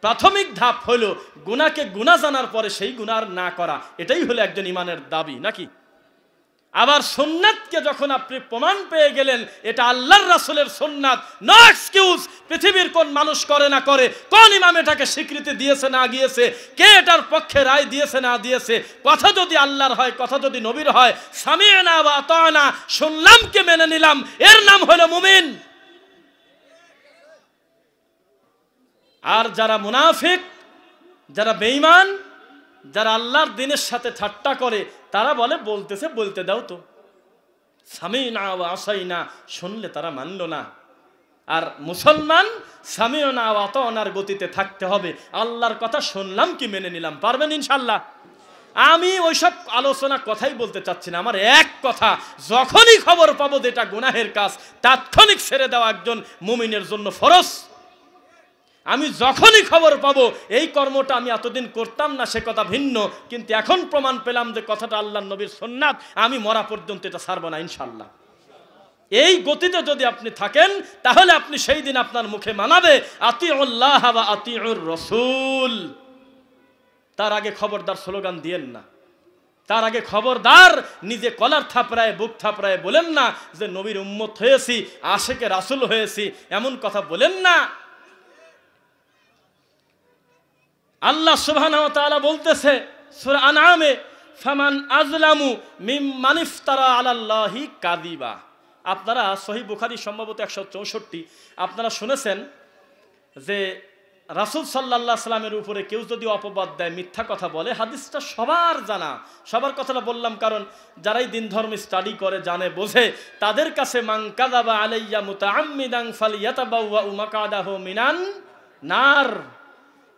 প্রাথমিক ধাপ হলো গুনাহকে গুনাহ জানার পরে সেই গুনাহ না করা, এটাই হলো একজন ইমানের দাবি, নাকি? আবার সুন্নাতকে যখন আপনি প্রমাণ পেয়ে গেলেন এটা আল্লাহর রাসূলের সুন্নাত, নো এক্সকিউজ, পৃথিবীর কোন মানুষ করে না করে, কোন ইমাম এটাকে স্বীকৃতি দিয়েছে না দিয়েছে, কে এটার পক্ষে রায় দিয়েছে না দিয়েছে, কথা যদি আল্লাহর হয়, কথা যদি নবীর হয়, সামি'না ওয়া আতা'না, শুনলামকে মেনে নিলাম, এর নাম হলো মুমিন। আর যারা মুনাফিক, যারা বেঈমান, যারা আল্লাহর দ্বীনের সাথে ঠাট্টা করে, তারা বলে বলতেছে বলতে দাও তো, সামি'না ওয়া আসাইনা, শুনলে তারা মানল না। আর মুসলমান সামি'না ওয়া আতা'নার গতিতে থাকতে হবে। আল্লাহর কথা শুনলাম কি মেনে নিলাম, পারবেন ইনশাআল্লাহ? আমি ওইসব আলোচনা কথাই বলতে চাচ্ছি না। আমার এক কথা, যখনই খবর পাবো যেটা গুনাহের কাজ, তাৎক্ষণিক ছেড়ে দেওয়া একজন মুমিনের জন্য ফরজ। আমি যখনই খবর পাবো এই কর্মটা আমি এতদিন করতাম না, সে কথা ভিন্ন, কিন্তু এখন প্রমাণ পেলাম যে কথাটা আল্লাহর নবীর সুন্নাত, আমি মরা পর্যন্ত এটা ছাড়ব না ইনশাআল্লাহ। এই গতিতে যদি আপনি থাকেন তাহলে আপনি সেই দিন আপনার মুখে মানাবে আতিউল্লাহ ওয়া আতিউর রাসূল। তার আগে খবরদার স্লোগান দিয়েন না। তার আগে খবরদার নিজে কলার থাপড়ায়, বুক থাপড়ায় বলেন না যে নবীর উম্মত হয়েছি, আশেকে রাসূল হয়েছি, এমন কথা বলেন না। আল্লাহ সুবহানাহু ওয়া তাআলা বলতেছে সূরা আনআমে, ফামান আযলামু মিম্মান ইফতারা আলাল্লাহি কাযিবা। আপনারা সহিহ বুখারী সম্ভবত 164 আপনারা শুনেছেন যে রাসূল সাল্লাল্লাহু আলাইহি সাল্লামের উপরে কেউ যদি অপবাদ দেয়, মিথ্যা কথা বলে, হাদিসটা সবার জানা। সবার কথাটা বললাম কারণ যারাই দিন ধর্ম স্টাডি করে, জানে, বোঝে, তাদের কাছে মান কাযাবা আলাইয়া মুতাআম্মিদান ফালইয়াতাবাওয়া মাকআদাহু মিনান নার,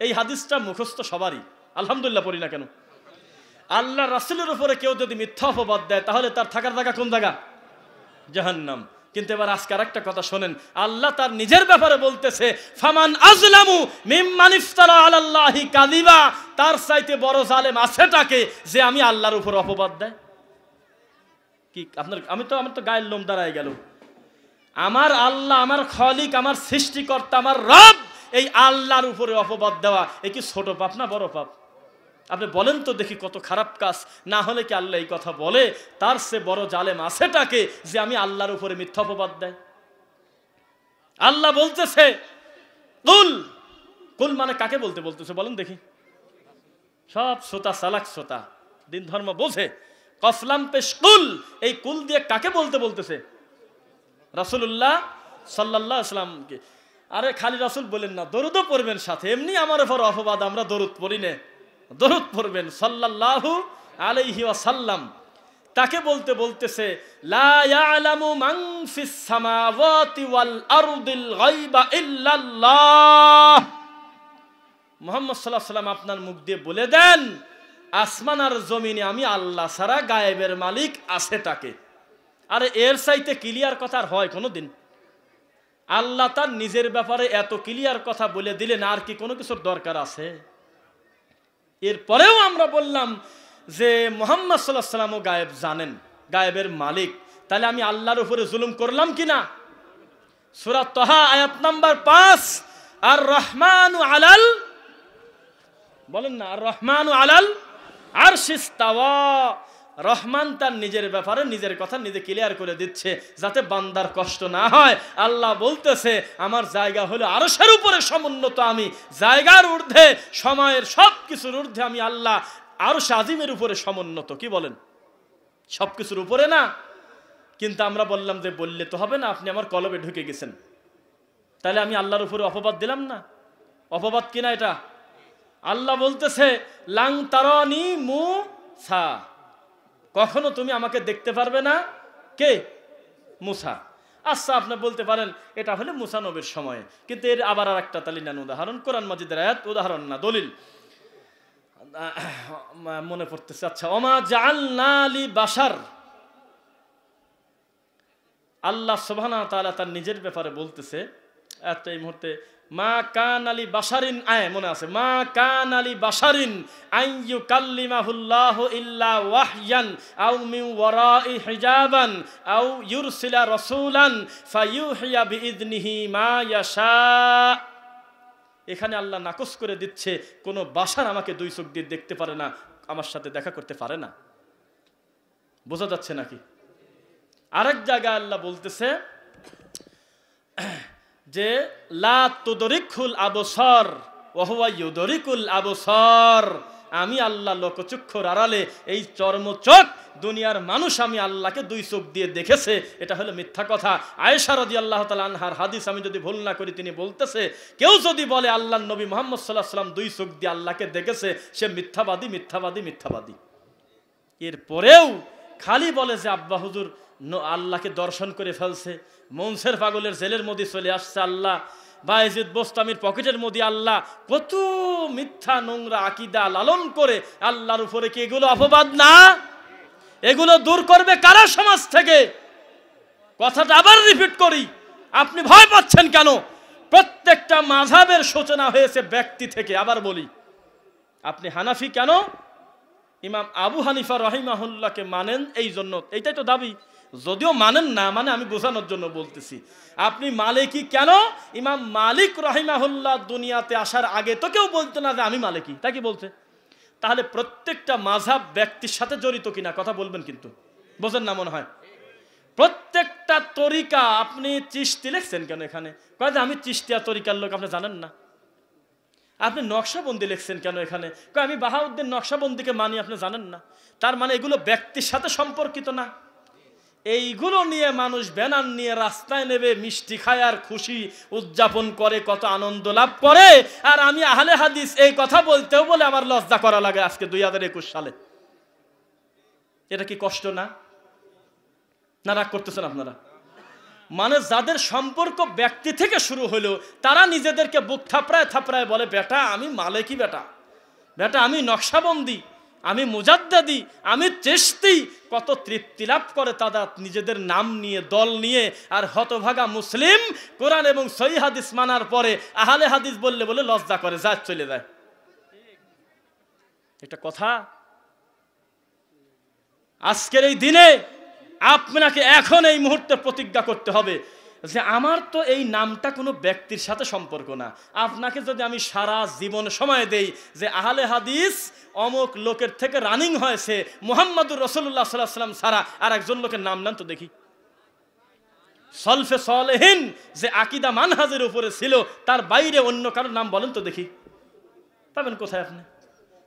এই হাদিসটা মুখস্থ সবারই, আলহামদুলিল্লাহ পড়ি না কেন? আল্লাহ রাসূলের উপরে কেউ যদি মিথ্যা অপবাদ দেয় তাহলে তার থাকার জায়গা কোন জায়গা? জাহান্নাম। কিন্তু এবার আজকে আরেকটা কথা শোনেন, আল্লাহ তার নিজের ব্যাপারে বলতেছে ফামান আযলামু মিম্মান ইফতারা আলাল্লাহি কাযিবা, তার চাইতে বড় জালেম আছেটাকে যে আমি আল্লাহর উপর অপবাদ দেয়? কি আপনার, আমার তো গায়ের লোম দাঁড়ায় গেল। আমার আল্লাহ, আমার খালিক, আমার সৃষ্টিকর্তা, আমার রব, এই আল্লাহর উপরে অপবাদ দেওয়া এ কি ছোট পাপ না বড় পাপ? আপনি বলেন তো দেখি, কত খারাপ কাজ। না হলে কি আল্লাহ এই কথা বলে তার সে বড় জালেম আছেটাকে যে আমি আল্লাহর উপরে মিথ্যা অপবাদ দেয়? আল্লাহ বলতেছে কুল, কুল মানে কাকে বলতে বলতেছে বলেন দেখি? সব শ্রোতা চালাক শ্রোতা, দিন ধর্ম বোঝে, কসলাম পেশ কুল, এই কুল দিয়ে কাকে বলতে বলতেছে? রাসূলুল্লাহ সাল্লাল্লাহু আলাইহি ওয়াসাল্লামকে। আরে খালি রাসূল বলেন না, দরুদও পড়বেন সাথে। এমনি আমার উপর অপবাদ, আমরা দরুদ পড়ি না, দরুদ পড়বেন সাল্লাল্লাহু আলাইহি ওয়াসাল্লাম। তাকে বলতে বলতেছে লা ইয়ালামু মান ফিস সামাওয়াতি ওয়াল আরদিল গায়বা ইল্লাল্লাহ। মুহাম্মদ সাল্লাল্লাহু আলাইহি ওয়াসাল্লাম আপনার মুখ দিয়ে বলে দেন, আসমান আর জমিনে আমি আল্লাহ ছাড়া গায়েবের মালিক আছে তাকে। আরে এর চাইতে ক্লিয়ার কথা আর হয় কোনোদিন? আল্লাহ তার নিজের ব্যাপারে এত ক্লিয়ার কথা বলে দিলেন, আর কি কোনো কিছুর দরকার আছে? এরপরেও আমরা বললাম যে মুহাম্মদ সাল্লাল্লাহু আলাইহি ওয়াসাল্লামও গায়েব জানেন, গায়েবের মালিক। তাহলে আমি আল্লাহর উপরে জুলুম করলাম কিনা? সূরা তাহা আয়াত নাম্বার 5, আর রহমানু আলাল, বলেন না, আর রহমানু আলাল আরশিস তাওয়া। রহমান তার নিজের ব্যাপারে নিজের কথা নিজে ক্লিয়ার করে দিচ্ছে যাতে বান্দার কষ্ট না হয়। আল্লাহ বলতেছে আমার জায়গা হলো আরশের উপরে সমুন্নত, আমি জায়গার ঊর্ধ্বে, সময়ের সব কিছুর ঊর্ধ্বে আমি আল্লাহ আরশ আজিমের উপরে সমুন্নত। কি বলেন? সব কিছুর উপরে না? কিন্তু আমরা বললাম যে বললে তো হবে না, আপনি আমার কলবে ঢুকে গেছেন, তাহলে আমি আল্লাহর উপরে অপবাদ দিলাম না? অপবাদ কিনা এটা? আল্লাহ বলতেছে লাং তারানি মুসা, কখনো তুমি আমাকে দেখতে পারবে না। কে? মুসা। আচ্ছা, আপনি বলতে পারেন এটা হলে মুসা নবীর সময়ে, কিন্তু এর আবার আর একটা তালি নেন উদাহরণ, কোরআন মাজিদের আয়াত, উদাহরণ না দলিল মনে পড়তেছে। আচ্ছা, ওমা জাআলনা লি বাশার, আল্লাহ সুবহানাহু ওয়া তাআলা তার নিজের ব্যাপারে বলতেছে একটা এই মুহূর্তে, মা কান আলী বাশারিন, আয় মনে আছে, মা কান আলী বাশারিন আইয়ু কাল্লিমাহুল্লাহু ইল্লা ওয়াহয়ান আও মিন ওয়ারাই হিজাবান আও ইউরসিলা রাসূলান ফায়ুহিয়া বিইذনিহি মা ইয়াশা। এখানে আল্লাহ নাকচ করে দিচ্ছে কোন বাশার আমাকে দুই চোখ দিয়ে দেখতে পারে না, আমার সাথে দেখা করতে পারে না। বোঝা যাচ্ছে নাকি? আরেক জায়গায় আল্লাহ বলতেছে যে লা তুদরিকুল আবসার ওয়া হুয়া ইউদরিকুল আবসার, আমি আল্লাহ লোকচক্ষুর আড়ালে, এই চর্মচোখ দুনিয়ার মানুষ আমি আল্লাহকে দুই চোখ দিয়ে দেখেছে, এটা হলো মিথ্যা কথা। আয়েশা রাদিয়াল্লাহু তাআলা আনহার হাদিস, আমি যদি ভুল না করি, তিনি বলতেছে কেউ যদি বলে আল্লাহর নবী মুহাম্মদ সাল্লাল্লাহু আলাইহি ওয়াসাল্লাম দুই চোখ দিয়ে আল্লাহকে দেখেছে, সে মিথ্যাবাদী, মিথ্যাবাদী, মিথ্যাবাদী। এরপরেও খালি বলে যে আব্বা হুজুর আল্লাহকে দর্শন করে ফেলছে, মনসের পাগলের জেলের মধ্যে চলে আসছে আল্লাহ, বায়েজিদ বোস্তামির পকেটের মধ্যে আল্লাহ, কত মিথ্যা নোংরা আকীদা লালন করে আল্লাহর উপরে কি এগুলো অপবাদ না? এগুলো দূর করবে কারা সমাজ থেকে? কথাটা আবার রিপিট করি, আপনি ভয় পাচ্ছেন কেন? প্রত্যেকটা মাযহাবের সূচনা হয়েছে ব্যক্তি থেকে। আবার বলি, আপনি হানাফি কেন? ইমাম আবু হানিফা রাহিমাহুল্লাহকে মানেন এই জন্য, এইটাই তো দাবি। যদিও মানেন না, মানে আমি বোঝানোর জন্য বলতেছি। আপনি মালিকি কেন? ইমাম মালিক রাহিমাহুল্লাহ দুনিয়াতে আসার আগে তো কেউ বলতো না যে আমি মালিকি, তাই কি বলছে? তাহলে প্রত্যেকটা মাযহাব ব্যক্তির সাথে জড়িত কিনা কথা বলবেন, কিন্তু বোঝেন না মনে হয়। প্রত্যেকটা তরিকা, আপনি চিশতি লিখছেন কেন এখানে? কয় যে আমি চিশতিয়া তরিকার লোক, আপনি জানেন না। আপনি নকশাবন্দি লিখছেন কেন এখানে? কয় আমি বাহাউদ্দিন নকশাবন্দিকে মানি, আপনি জানেন না। তার মানে এগুলো ব্যক্তির সাথে সম্পর্কিত না। এইগুলো নিয়ে মানুষ ব্যানার নিয়ে রাস্তায় নেবে, মিষ্টি খায় আর খুশি উদযাপন করে, কত আনন্দ লাভ করে। আর আমি আহলে হাদিস এই কথা বলতেও বলে আমার লজ্জা করা লাগে আজকে 2021 সালে। এটা কি কষ্ট না? না রাগ করতেছেন আপনারা? মানে যাদের সম্পর্ক ব্যক্তি থেকে শুরু হলো, তারা নিজেদেরকে বুক থাপড়ায় থাপড়ায় বলে বেটা আমি মালিকি, বেটা বেটা আমি নকশাবন্দি, আমি মুজাদ্দিদি, আমি চিশতি। কত তৃপ্তি লাভ করে তারা নিজেদের নাম নিয়ে, দল নিয়ে। আর হতভাগা মুসলিম কোরআন এবং সহিহ হাদিস মানার পরে আহলে হাদিস বললে বলে লজ্জা করে, যা চলে যায়। এটা কথা? আজকের এই দিনে আপনাকে এখন এই মুহূর্তে প্রতিজ্ঞা করতে হবে যে আমার তো এই নামটা কোনো ব্যক্তির সাথে সম্পর্ক না। আপনাকে যদি আমি সারা জীবন সময় দেই যে আহলে হাদিস অমুক লোকের থেকে রানিং হয়েছে মুহাম্মদুর রাসূলুল্লাহ সাল্লাল্লাহু আলাইহি ওয়াসাল্লাম ছাড়া আর একজন লোকের নাম নেন তো দেখি। সলফে সালেহিন যে আকীদা মানহাজের উপরে ছিল তার বাইরে অন্য কারোর নাম বলেন তো দেখি, পাবেন কোথায় আপনি?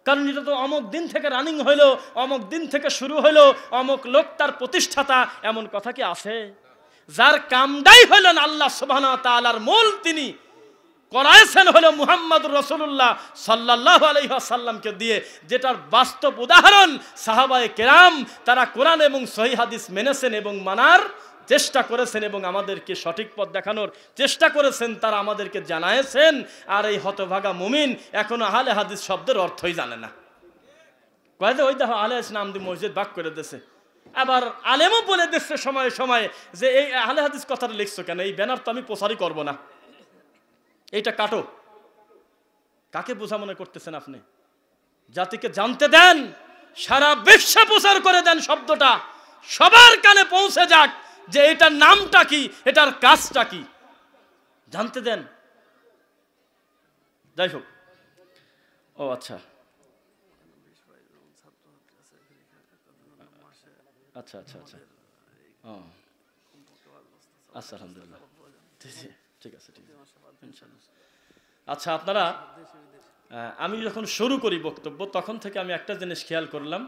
কারণ এটা তো অমুক দিন থেকে রানিং হইলো, অমুক দিন থেকে শুরু হইলো, অমুক লোক তার প্রতিষ্ঠাতা, এমন কথা কি আছে? যার কামটাই হইলেন আল্লাহ সুবহানাহু ওয়া তাআলার মূল, তিনি করাইছেন হলো মুহাম্মদুর রাসূলুল্লাহ সাল্লাল্লাহু আলাইহি ওয়াসাল্লামকে দিয়ে, যেটার বাস্তব উদাহরণ সাহাবায়ে কেরাম, তারা কোরআন এবং সহিহ হাদিস মেনেছেন এবং মানার চেষ্টা করেছেন এবং আমাদেরকে সঠিক পথ দেখানোর চেষ্টা করেছেন, তারা আমাদেরকে জানায়েছেন। আর এই হতভাগা মুমিন এখনো আহলে হাদিস শব্দের অর্থই জানে না। কয় যে ওই দেখো আহলে হাদিস নাম দিয়ে মসজিদ ভাগ করে দিয়েছে, আবার আলেমও বলে দিচ্ছে সময়ে সময়ে যে এই আহলে হাদিস কথাটা লিখছো কেন, এই ব্যানার তো আমি প্রচারই করবো না, এইটা কাটো। কাকে বোঝা মনে করতেছেন আপনি? জাতিকে জানতে দেন, সারা বিশ্বে প্রচার করে দেন, শব্দটা সবার কানে পৌঁছে যাক যে এটার নামটা কি, এটার কাজটা কি, জানতে দেন। যাই হোক, ও আচ্ছা আচ্ছা আচ্ছা আচ্ছা, ও আচ্ছা, আলহামদুলিল্লাহ, ঠিক আছে, ঠিক আছে, ইনশাআল্লাহ। আচ্ছা, আপনারা, আমি যখন শুরু করি বক্তব্য তখন থেকে আমি একটা জিনিস খেয়াল করলাম,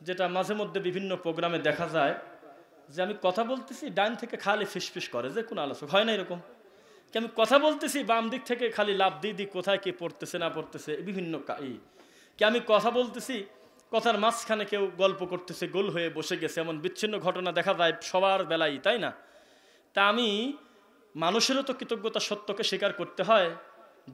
যেটা মাঝে মধ্যে বিভিন্ন প্রোগ্রামে দেখা যায়, যে আমি কথা বলতেছি ডান থেকে খালি ফিসফিস করে, যে কোনো আলোচক হয় না এরকম কি, আমি কথা বলতেছি বাম দিক থেকে খালি লাভ দিয়ে দিই কোথায় কে পড়তেছে না পড়তেছে, বিভিন্ন কি আমি কথা বলতেছি কথার মাঝখানে কেউ গল্প করতেছে, গোল হয়ে বসে গেছে, এমন বিচ্ছিন্ন ঘটনা দেখা যায় সবার বেলায়, তাই না? তা আমি, মানুষেরও তো কৃতজ্ঞতা সত্যকে স্বীকার করতে হয়।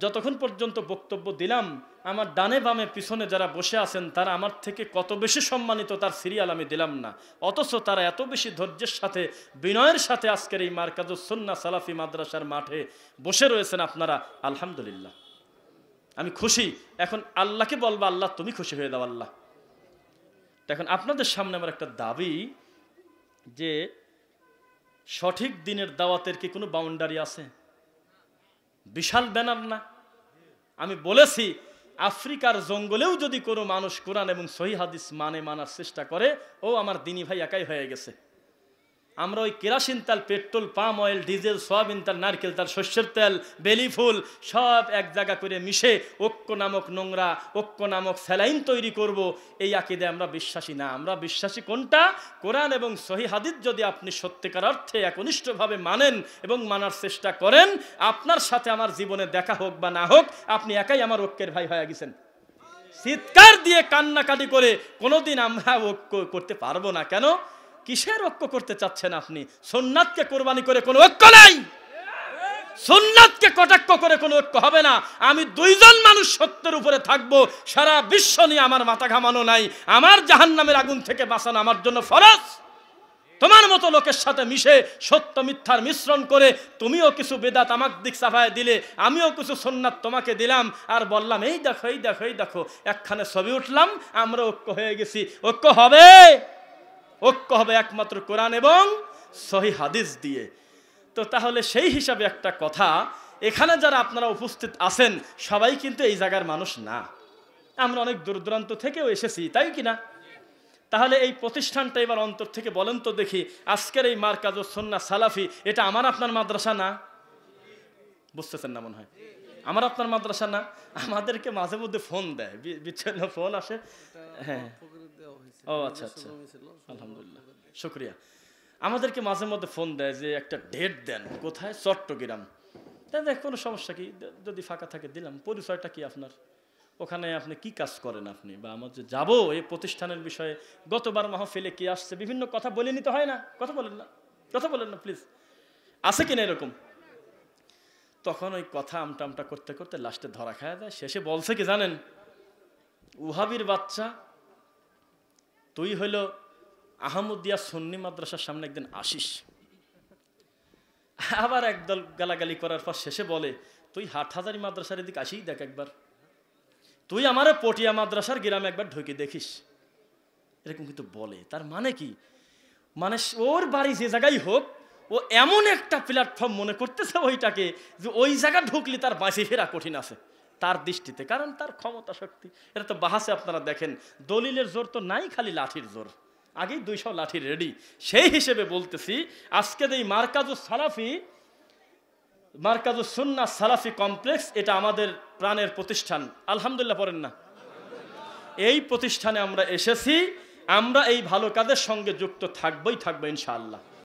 যতক্ষণ পর্যন্ত বক্তব্য দিলাম, আমার ডানে বামে পিছনে যারা বসে আছেন তারা আমার থেকে কত বেশি সম্মানিত তার সিরিয়াল আমি দিলাম না, অথচ তারা এত বেশি ধৈর্যের সাথে বিনয়ের সাথে আজকের এই মারকাজুস সুন্নাহ সালাফি মাদ্রাসার মাঠে বসে রয়েছেন আপনারা, আলহামদুলিল্লাহ, আমি খুশি। এখন আল্লাহকে বলবো, আল্লাহ তুমি খুশি হয়ে দাও আল্লাহ। এখন আপনাদের সামনে আমার একটা দাবি, যে সঠিক দিনের দাওয়াতের কি কোনো বাউন্ডারি আছে? বিশাল ব্যানার না? আমি বলেছি আফ্রিকার জঙ্গলেও যদি কোনো মানুষ কোরআন এবং সহিহ হাদিস মানার চেষ্টা করে, ও আমার দিনী ভাই একাই হয়ে গেছে। আমরা ওই কেরাসিন তেল, petrol, palm oil, diesel, soybean তেল, নারকেল তেল, শস্যের তেল, বেলি ফুল সব এক জায়গা করে মিশে ঐক্য নামক নোংরা, ঐক্য নামক স্যালাইন তৈরি করব, এই আকীদায় আমরা বিশ্বাসী না। আমরা বিশ্বাসী কোনটা? কোরআন এবং সহিহ হাদিস যদি আপনি সত্যিকার অর্থে একনিষ্ঠভাবে মানেন এবং মানার চেষ্টা করেন, আপনার সাথে আমার জীবনে দেখা হোক বা না হোক, আপনি একাই আমার ঐক্যের ভাই হয়ে গেছেন। চিৎকার দিয়ে কান্নাকাটি করে কোনোদিন আমরা ঐক্য করতে পারবো না। কেন? কিসের ঐক্য করতে চাচ্ছেন আপনি? সুন্নাতকে কোরবানি করে কোনো ঐক্য নাই, সুন্নাতকে কটাক্ষ করে কোনো ঐক্য হবে না। আমি দুইজন মানুষ সত্যের উপরে থাকবো, সারা বিশ্ব নিয়ে আমার মাথা ঘামানো নাই। আমার জাহান্নামের আগুন থেকে বাঁচানো আমার জন্য ফরজ। তোমার মতো লোকের সাথে মিশে সত্য মিথ্যার মিশ্রণ করে তুমিও কিছু বেদাত আমার দিক চাপায় দিলে, আমিও কিছু সুন্নাত তোমাকে দিলাম, আর বললাম এই দেখো এই দেখো এই দেখো, একখানে ছবি উঠলাম, আমরা ঐক্য হয়ে গেছি। ঐক্য হবে, ঐক্য হবে একমাত্র কোরআন এবং সহিহ হাদিস দিয়ে। তো তাহলে সেই হিসাবে একটা কথা, এখানে যারা আপনারা উপস্থিত আছেন সবাই কিন্তু এই জায়গার মানুষ না, আমরা অনেক দূর দূরান্ত থেকেও এসেছি, তাই কি না? তাহলে এই প্রতিষ্ঠানটা এবার অন্তর থেকে বলেন তো দেখি, আজকের এই মারকাজুস সুন্নাহ সালাফি, এটা আমার আপনার মাদ্রাসা না? বুঝতেছেন না মনে হয়? আমার আপনার মাদ্রাসা না? আমাদেরকে মাঝে মধ্যে ফোন দেয়, বিচ্ছিন্ন ফোন আসে। হ্যাঁ, ও আচ্ছা আচ্ছা, আলহামদুলিল্লাহ, শুক্রিয়া। আমাদেরকে মাঝে মধ্যে ফোন দেয় যে একটা ডেট দেন, কোথায়? চট্টগ্রাম। তাই দেখ, কোনো সমস্যা কি, যদি ফাঁকা থাকে দিলাম। পরিচয়টা কি আপনার? ওখানে আপনি কি কাজ করেন আপনি? বা আমার যে যাবো এই প্রতিষ্ঠানের বিষয়ে, গতবার মাহফিলে কি আসছে, বিভিন্ন কথা বলে নিতে হয় না? কথা বলেন না, কথা বলেন না প্লিজ, আছে কিনা এরকম? তখন ওই কথা আমটা আমটা করতে করতে লাস্টে ধরা খাওয়া যায়। শেষে বলছে কি জানেন? উহাবির বাচ্চা, তুই হইল আহমদিয়া সুন্নি মাদ্রাসার সামনে একদিন আসিস। আবার একদল গালাগালি করার পর শেষে বলে, তুই হাটহাজারি মাদ্রাসার এদিকে আসিস দেখ একবার, তুই আমারে পটিয়া মাদ্রাসার গ্রামে একবার ঢুকে দেখিস। এরকম কিন্তু বলে। তার মানে কি? মানে ওর বাড়ি যে জায়গায় হোক, ও এমন একটা প্ল্যাটফর্ম মনে করতেছে ওইটাকে যে ওই জায়গা ঢুকলে তার বাঁচি ফেরা কঠিন আছে তার দৃষ্টিতে, কারণ তার ক্ষমতা শক্তি। এটা তো বাহাসে আপনারা দেখেন, দলিলের জোর তো নাই, খালি লাঠির জোর, আগেই 200 লাঠি রেডি। সেই হিসেবে বলতেছি আজকের এই মারকাজুস সুন্নাহ সালাফি কমপ্লেক্স, এটা আমাদের প্রাণের প্রতিষ্ঠান। আলহামদুলিল্লাহ পড়েন না? এই প্রতিষ্ঠানে আমরা এসেছি, আমরা এই ভালো কাজের সঙ্গে যুক্ত থাকবো ইনশাআল্লাহ।